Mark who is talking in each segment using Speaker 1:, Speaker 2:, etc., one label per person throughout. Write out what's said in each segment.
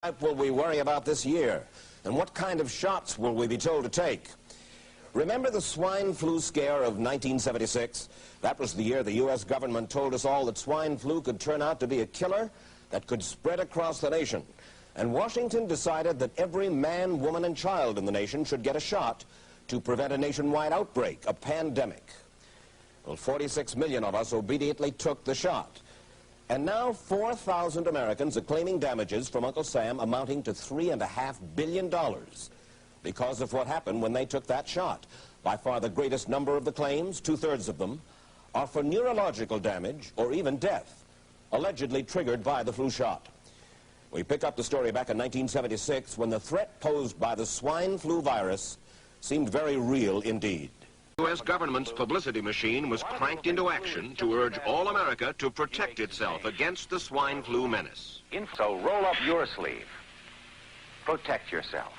Speaker 1: What will we worry about this year? And what kind of shots will we be told to take? Remember the swine flu scare of 1976? That was the year the U.S. government told us all that swine flu could turn out to be a killer that could spread across the nation. And Washington decided that every man, woman, and child in the nation should get a shot to prevent a nationwide outbreak, a pandemic. Well, 46 million of us obediently took the shot. And now 4,000 Americans are claiming damages from Uncle Sam amounting to $3.5 billion because of what happened when they took that shot. By far the greatest number of the claims, 2/3 of them, are for neurological damage or even death, allegedly triggered by the flu shot. We pick up the story back in 1976 when the threat posed by the swine flu virus seemed very real indeed.
Speaker 2: The U.S. government's publicity machine was cranked into action to urge all America to protect itself against the swine flu menace.
Speaker 3: So roll up your sleeve. Protect yourself.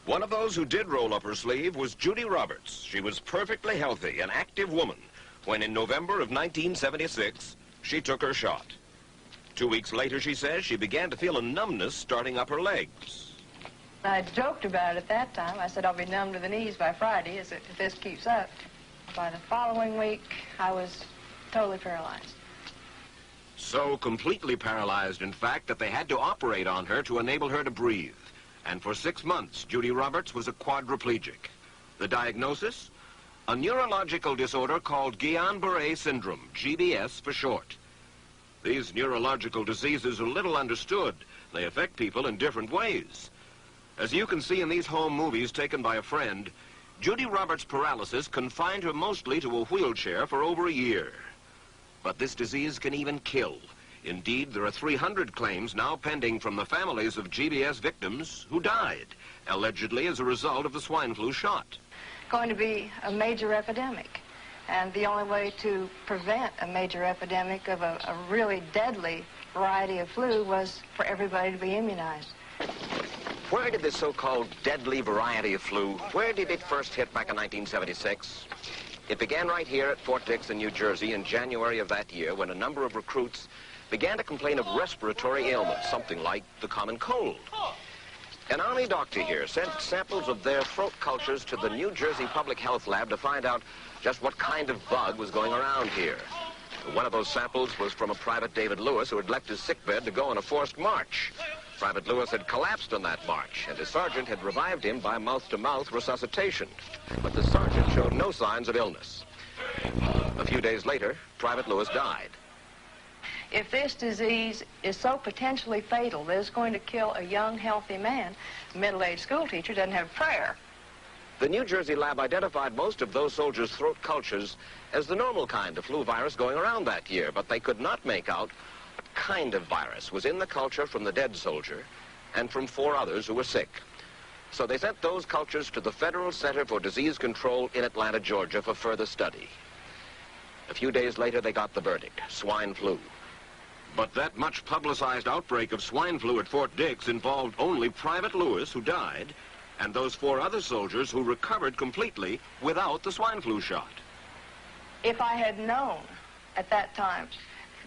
Speaker 2: One of those who did roll up her sleeve was Judy Roberts. She was perfectly healthy, an active woman, when in November of 1976, she took her shot. 2 weeks later, she says, she began to feel a numbness starting up her legs.
Speaker 4: I joked about it at that time. I said I'll be numb to the knees by Friday if this keeps up. By the following week, I was totally paralyzed.
Speaker 2: So completely paralyzed, in fact, that they had to operate on her to enable her to breathe. And for 6 months, Judy Roberts was a quadriplegic. The diagnosis? A neurological disorder called Guillain-Barré syndrome, GBS for short. These neurological diseases are little understood. They affect people in different ways. As you can see in these home movies taken by a friend, Judy Roberts' paralysis confined her mostly to a wheelchair for over a year. But this disease can even kill. Indeed, there are 300 claims now pending from the families of GBS victims who died, allegedly as a result of the swine flu shot.
Speaker 4: Going to be a major epidemic. And the only way to prevent a major epidemic of a really deadly variety of flu was for everybody to be immunized.
Speaker 2: Where did this so-called deadly variety of flu, where did it first hit back in 1976? It began right here at Fort Dix in New Jersey in January of that year when a number of recruits began to complain of respiratory ailments, something like the common cold. An Army doctor here sent samples of their throat cultures to the New Jersey Public Health Lab to find out just what kind of bug was going around here. One of those samples was from a Private David Lewis who had left his sickbed to go on a forced march. Private Lewis had collapsed on that march, and his sergeant had revived him by mouth-to-mouth resuscitation. But the sergeant showed no signs of illness. A few days later, Private Lewis died.
Speaker 4: If this disease is so potentially fatal that it's going to kill a young, healthy man, a middle-aged school teacher doesn't have a prayer.
Speaker 2: The New Jersey lab identified most of those soldiers' throat cultures as the normal kind of flu virus going around that year, but they could not make out what kind of virus was in the culture from the dead soldier and from 4 others who were sick. So they sent those cultures to the Federal Center for Disease Control in Atlanta, Georgia for further study. A few days later, they got the verdict, swine flu. But that much publicized outbreak of swine flu at Fort Dix involved only Private Lewis, who died, and those 4 other soldiers who recovered completely without the swine flu shot.
Speaker 4: If I had known at that time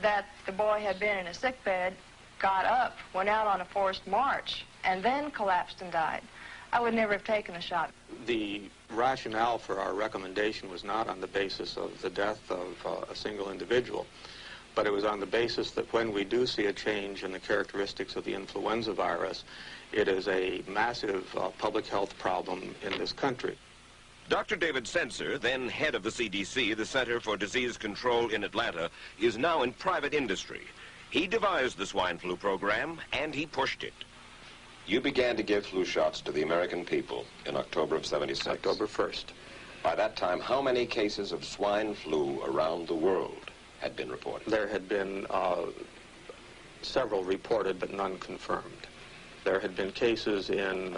Speaker 4: that the boy had been in a sickbed, got up, went out on a forced march, and then collapsed and died, I would never have taken the shot.
Speaker 5: The rationale for our recommendation was not on the basis of the death of a single individual, but it was on the basis that when we do see a change in the characteristics of the influenza virus, it is a massive public health problem in this country.
Speaker 2: Dr. David Senser, then head of the CDC, the Center for Disease Control in Atlanta, is now in private industry. He devised the swine flu program, and he pushed it. You began to give flu shots to the American people in October of '76.
Speaker 5: October 1st.
Speaker 2: By that time, how many cases of swine flu around the world had been reported?
Speaker 5: There had been several reported, but none confirmed. There had been cases in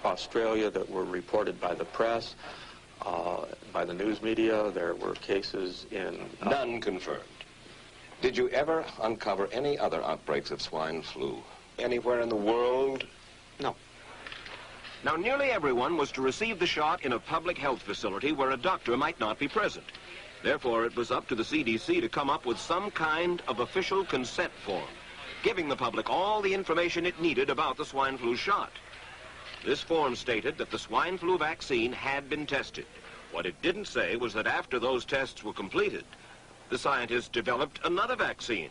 Speaker 5: Australia that were reported by the press, by the news media. There were cases in...
Speaker 2: None confirmed. Did you ever uncover any other outbreaks of swine flu anywhere in the world?
Speaker 5: No.
Speaker 2: Now, nearly everyone was to receive the shot in a public health facility where a doctor might not be present. Therefore, it was up to the CDC to come up with some kind of official consent form. giving the public all the information it needed about the swine flu shot. This form stated that the swine flu vaccine had been tested. What it didn't say was that after those tests were completed, the scientists developed another vaccine.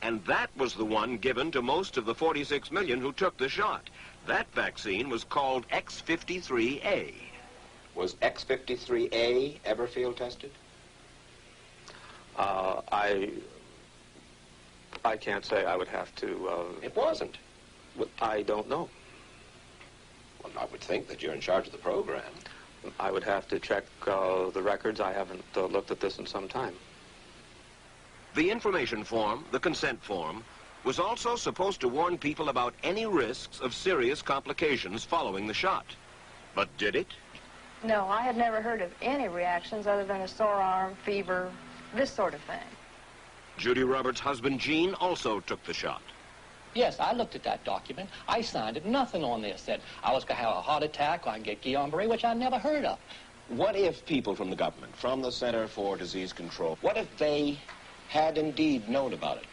Speaker 2: And that was the one given to most of the 46 million who took the shot. That vaccine was called X53A.
Speaker 1: Was X53A ever field tested?
Speaker 5: I can't say. I would have to...
Speaker 1: It wasn't.
Speaker 5: I don't know.
Speaker 1: Well, I would think that you're in charge of the program.
Speaker 5: I would have to check the records. I haven't looked at this in some time.
Speaker 2: The information form, the consent form, was also supposed to warn people about any risks of serious complications following the shot. But did it?
Speaker 4: No, I had never heard of any reactions other than a sore arm, fever, this sort of thing.
Speaker 2: Judy Roberts' husband, Gene, also took the shot.
Speaker 6: Yes, I looked at that document. I signed it. Nothing on there said I was going to have a heart attack or I can get Guillain-Barré, which I never heard of.
Speaker 1: What if people from the government, from the Center for Disease Control, what if they had indeed known about it?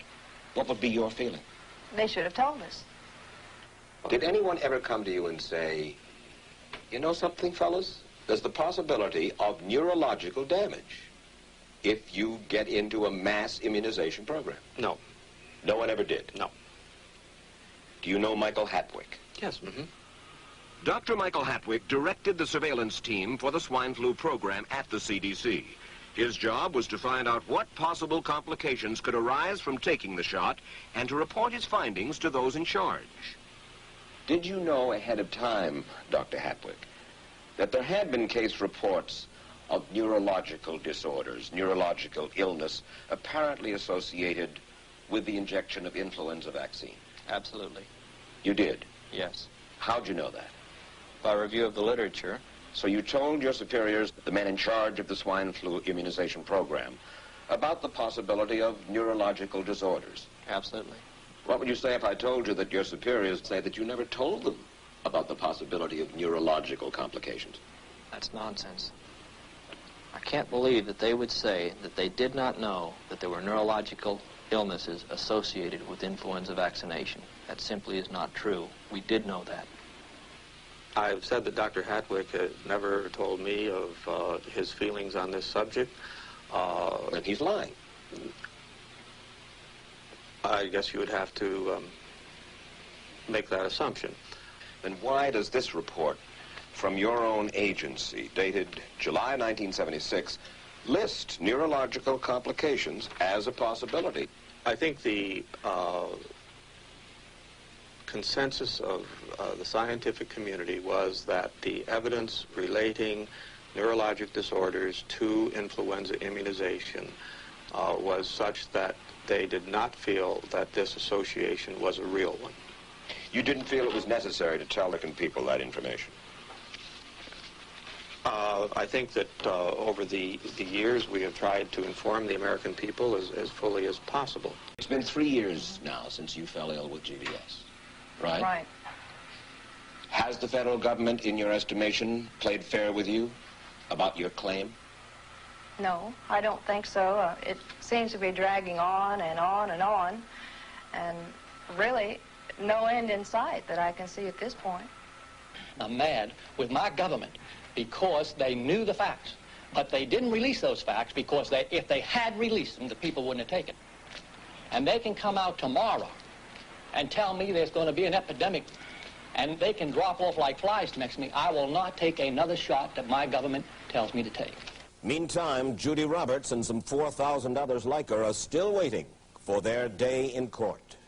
Speaker 1: What would be your feeling?
Speaker 4: They should have told us.
Speaker 1: Did anyone ever come to you and say, you know something, fellas? There's the possibility of neurological damage if you get into a mass immunization program?
Speaker 5: No.
Speaker 1: No one ever did?
Speaker 5: No.
Speaker 1: Do you know Michael Hatwick?
Speaker 5: Yes. Mm-hmm.
Speaker 2: Dr. Michael Hatwick directed the surveillance team for the swine flu program at the CDC. His job was to find out what possible complications could arise from taking the shot and to report his findings to those in charge.
Speaker 1: Did you know ahead of time, Dr. Hatwick, that there had been case reports of neurological disorders, neurological illness, apparently associated with the injection of influenza vaccine?
Speaker 7: Absolutely.
Speaker 1: You did?
Speaker 7: Yes.
Speaker 1: How'd you know that?
Speaker 7: By review of the literature.
Speaker 1: So you told your superiors, the men in charge of the swine flu immunization program, about the possibility of neurological disorders?
Speaker 7: Absolutely.
Speaker 1: What would you say if I told you that your superiors say that you never told them about the possibility of neurological complications?
Speaker 7: That's nonsense. I can't believe that they would say that they did not know that there were neurological illnesses associated with influenza vaccination. That simply is not true. We did know that.
Speaker 5: I've said that Dr. Hatwick had never told me of his feelings on this subject.
Speaker 1: And he's lying.
Speaker 5: I guess you would have to make that assumption.
Speaker 1: Then why does this report from your own agency, dated July 1976, list neurological complications as a possibility?
Speaker 5: I think the consensus of the scientific community was that the evidence relating neurologic disorders to influenza immunization was such that they did not feel that this association was a real one.
Speaker 1: You didn't feel it was necessary to tell the people that information?
Speaker 5: I think that over the years we have tried to inform the American people as fully as possible.
Speaker 1: It's been 3 years now since you fell ill with GBS, right?
Speaker 4: Right.
Speaker 1: Has the federal government, in your estimation, played fair with you about your claim?
Speaker 4: No, I don't think so. It seems to be dragging on and on and on, and really no end in sight that I can see at this point.
Speaker 6: I'm mad with my government because they knew the facts, but they didn't release those facts because if they had released them, the people wouldn't have taken. And they can come out tomorrow and tell me there's going to be an epidemic, and they can drop off like flies next to me. I will not take another shot that my government tells me to take.
Speaker 1: Meantime, Judy Roberts and some 4,000 others like her are still waiting for their day in court.